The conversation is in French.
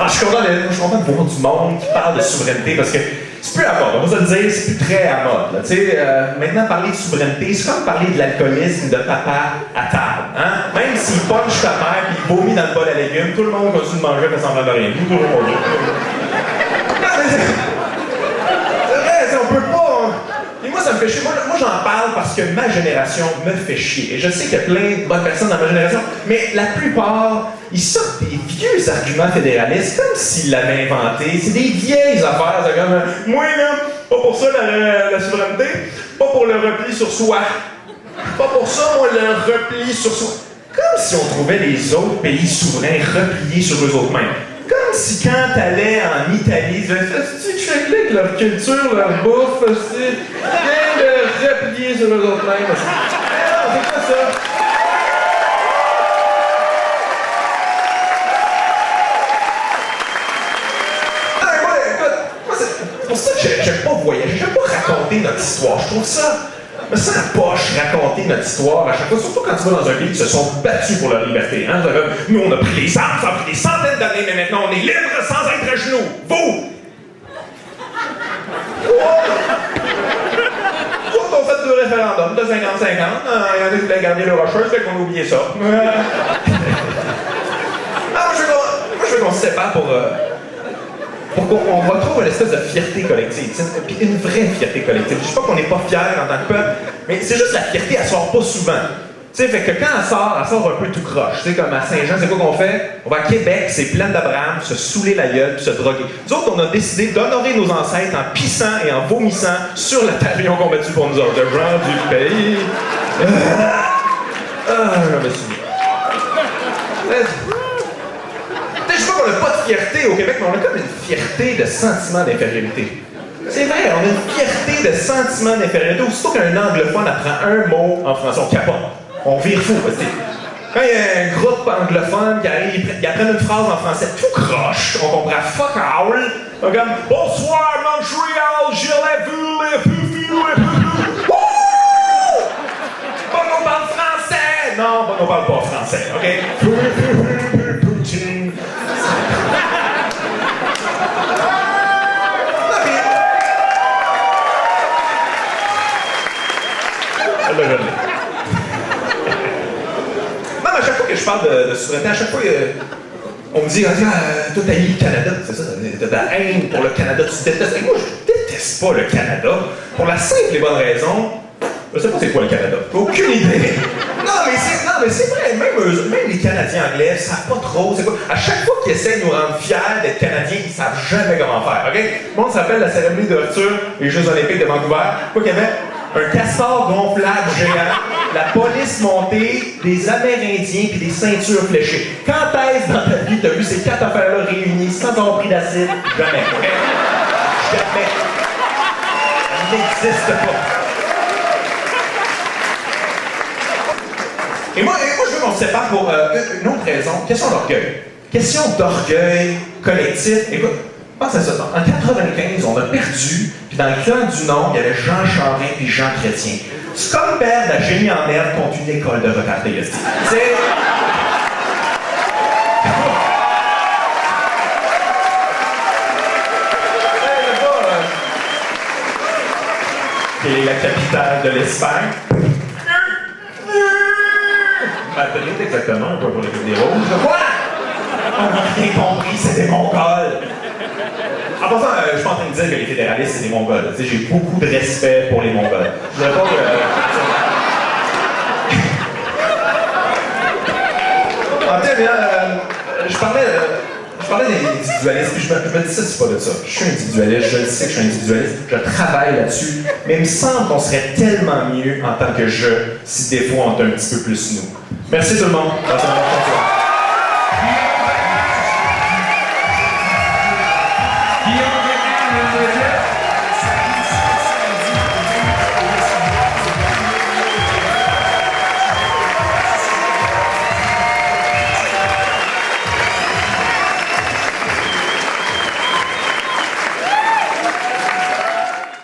je suis content de voir du monde qui parle de souveraineté parce que c'est plus à mode. On va se le dire, c'est plus très à mode. Là. Maintenant, parler de souveraineté, c'est comme parler de l'alcoolisme de papa à table. Hein? Même s'il punch ta mère et il vomit dans le bol à légumes, tout le monde continue de manger et fait semblant de rien. C'est vrai, on peut pas. Et moi, ça me fait chier. Moi, j'en parle parce que ma génération me fait chier. Et je sais qu'il y a plein de bonnes personnes dans ma génération, mais la plupart, ils sortent des vieux arguments fédéralistes comme s'ils l'avaient inventé. C'est des vieilles affaires. C'est comme, moi, là, pas pour ça la souveraineté, pas pour le repli sur soi. Pas pour ça, moi, le repli sur soi. Comme si on trouvait les autres pays souverains repliés sur eux autres mêmes. Comme si quand t'allais en Italie, tu disais, check-les leur culture, leur bouffe, viens de replier sur eux autres mêmes. C'est pas ça. C'est pour ça que j'aime pas voyager, j'aime pas raconter notre histoire. Je trouve ça me sent poche raconter notre histoire à chaque fois, surtout quand tu vas dans un pays qui se sont battus pour leur liberté. Hein? Nous, on a pris les armes, ça a pris des centaines d'années, mais maintenant on est libre sans être à genoux. Vous! Nous, on fait deux référendums de 50-50. Il y en a qui voulaient garder le rocheux, fait qu'on a oublié ça. Moi, je veux qu'on se sépare pour qu'on retrouve une espèce de fierté collective, puis une vraie fierté collective. Je dis pas qu'on n'est pas fiers en tant que peuple, mais c'est juste la fierté, elle sort pas souvent. Tu sais, fait que quand elle sort un peu tout croche. Tu sais, comme à Saint-Jean, c'est quoi qu'on fait? On va à Québec, c'est plein d'Abraham, se saouler la gueule, puis se droguer. Nous autres, on a décidé d'honorer nos ancêtres en pissant et en vomissant sur la table qu'ils ont combattu pour nous autres. Le genre du pays. Je me souviens. Je sais pas qu'on n'a pas de fierté au Québec, mais on a comme une fierté de sentiment d'infériorité. C'est vrai, on a une fierté de sentiment d'infériorité. Aussitôt qu'un anglophone apprend un mot en français, on capote. On vire fou. Quand il y a un groupe anglophone qui arrive, ils apprennent une phrase en français tout croche, on comprend fuck all. On comme bonsoir Montréal, je l'ai vu, les fufu, les fufu. Bon, on parle français! Non, bon, on parle pas français, ok? Poutine. Non, mais à chaque fois que je parle de souveraineté, à chaque fois, on me dit, toi, t'as eu le Canada, c'est ça, t'as de la haine pour le Canada, tu détestes. Et moi, je déteste pas le Canada, pour la simple et bonne raison, je sais pas c'est quoi le Canada, aucune idée. Non, mais c'est vrai, même les Canadiens anglais savent pas trop c'est quoi. À chaque fois qu'ils essaient de nous rendre fiers d'être Canadiens, ils savent jamais comment faire, ok? Le monde s'appelle la cérémonie d'ouverture des Jeux Olympiques de Vancouver. Quoi qu'il y avait? Un castor gonflable géant, la police montée, des Amérindiens puis des ceintures fléchées. Quand est-ce dans ta vie t'as vu ces quatre affaires-là réunies sans avoir pris d'acide? Jamais, ok? Jamais. Ça n'existe pas. Et moi, je veux qu'on se sépare pour une autre raison. Question d'orgueil. Question d'orgueil collectif. Écoute, pense à ça. En 95, on a perdu, puis dans le clan du Nord, il y avait Jean Charest puis Jean Chrétien. C'est comme perdre la génie en herbe contre une école de retardés. C'est... qui est la capitale de l'Espagne. Madrid, exactement, un peu pour les des roses. Quoi? On n'a rien compris, c'est des Mongols. En passant, je suis pas en train de dire que les fédéralistes, c'est des Mongols. Tu sais, j'ai beaucoup de respect pour les Mongols. Je voudrais pas que... En fait, je parlais des individualistes, puis je me dis ça, c'est pas de ça. Je suis individualiste, je le sais que je suis individualiste, je travaille là-dessus, mais il me semble qu'on serait tellement mieux en tant que si des fois on était un petit peu plus nous. Merci tout le monde.